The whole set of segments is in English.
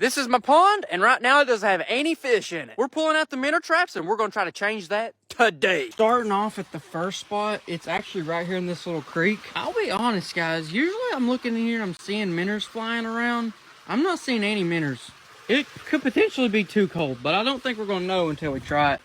This is my pond, and right now it doesn't have any fish in it. We're pulling out the minnow traps, and we're gonna try to change that today. Starting off at the first spot, it's actually right here in this little creek. I'll be honest, guys, usually I'm looking in here and I'm seeing minnows flying around. I'm not seeing any minnows. It could potentially be too cold, but I don't think we're gonna know until we try it.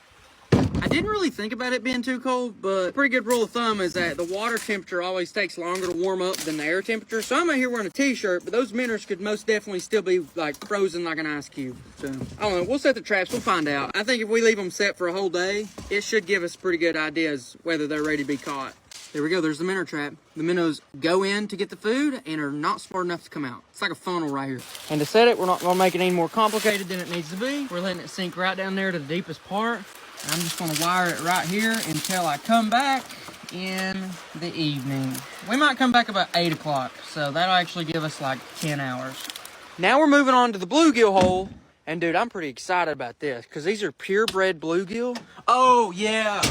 I didn't really think about it being too cold, but a pretty good rule of thumb is that the water temperature always takes longer to warm up than the air temperature. So I'm out here wearing a t-shirt, but those minnows could most definitely still be like frozen like an ice cube. So I don't know, we'll set the traps, we'll find out. I think if we leave them set for a whole day, it should give us pretty good ideas whether they're ready to be caught. There we go, there's the minnow trap. The minnows go in to get the food and are not smart enough to come out. It's like a funnel right here. And to set it, we're not gonna make it any more complicated than it needs to be. We're letting it sink right down there to the deepest part. I'm just gonna wire it right here until I come back in the evening. We might come back about 8 o'clock, so that'll actually give us like 10 hours. Now we're moving on to the bluegill hole. And dude, I'm pretty excited about this because these are purebred bluegill. Oh yeah,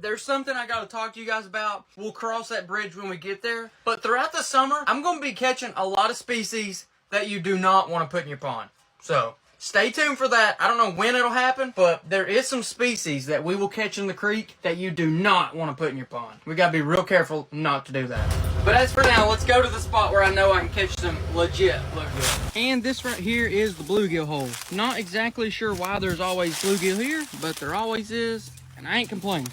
there's something I gotta talk to you guys about. We'll cross that bridge when we get there. But throughout the summer, I'm gonna be catching a lot of species that you do not want to put in your pond. So stay tuned for that. I don't know when it'll happen, but there is some species that we will catch in the creek that you do not want to put in your pond. We gotta be real careful not to do that. But as for now, let's go to the spot where I know I can catch some legit bluegill. And this right here is the bluegill hole. Not exactly sure why there's always bluegill here, but there always is, and I ain't complaining.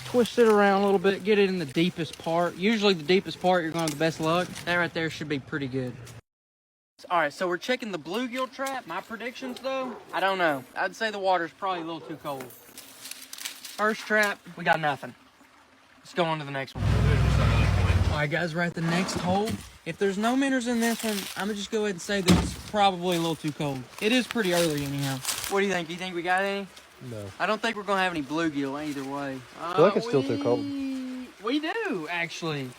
Twist it around a little bit, get it in the deepest part. Usually the deepest part, you're gonna have the best luck. That right there should be pretty good. All right, so we're checking the bluegill trap. My predictions, though, I don't know. I'd say the water's probably a little too cold. First trap, we got nothing. Let's go on to the next one. All right, guys, we're at the next hole. If there's no minnows in this one, I'm gonna just go ahead and say that it's probably a little too cold. It is pretty early anyhow. What do you think? Do you think we got any? No. I don't think we're gonna have any bluegill either way. I feel like it's still too cold. We do, actually.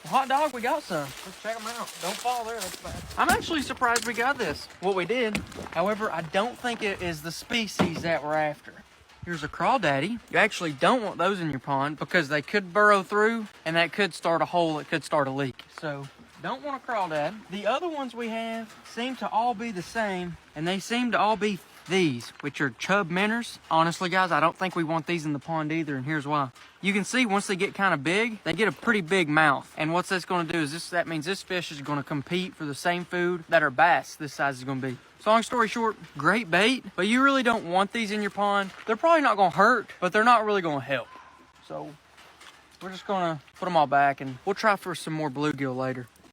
Hot dog, we got some. Let's check them out. Don't fall there, that's bad. I'm actually surprised we got this, what we did. However, I don't think it is the species that we're after. Here's a crawdaddy. You actually don't want those in your pond because they could burrow through and that could start a hole, it could start a leak. So, don't want a crawdad. The other ones we have seem to all be the same, and they seem to all be these, which are chub minnows. Honestly, guys, I don't think we want these in the pond either, and here's why. You can see once they get kind of big, they get a pretty big mouth. And what that's going to do is that means this fish is going to compete for the same food that our bass this size is going to be. So long story short, great bait, but you really don't want these in your pond. They're probably not going to hurt, but they're not really going to help. So we're just going to put them all back, and we'll try for some more bluegill later.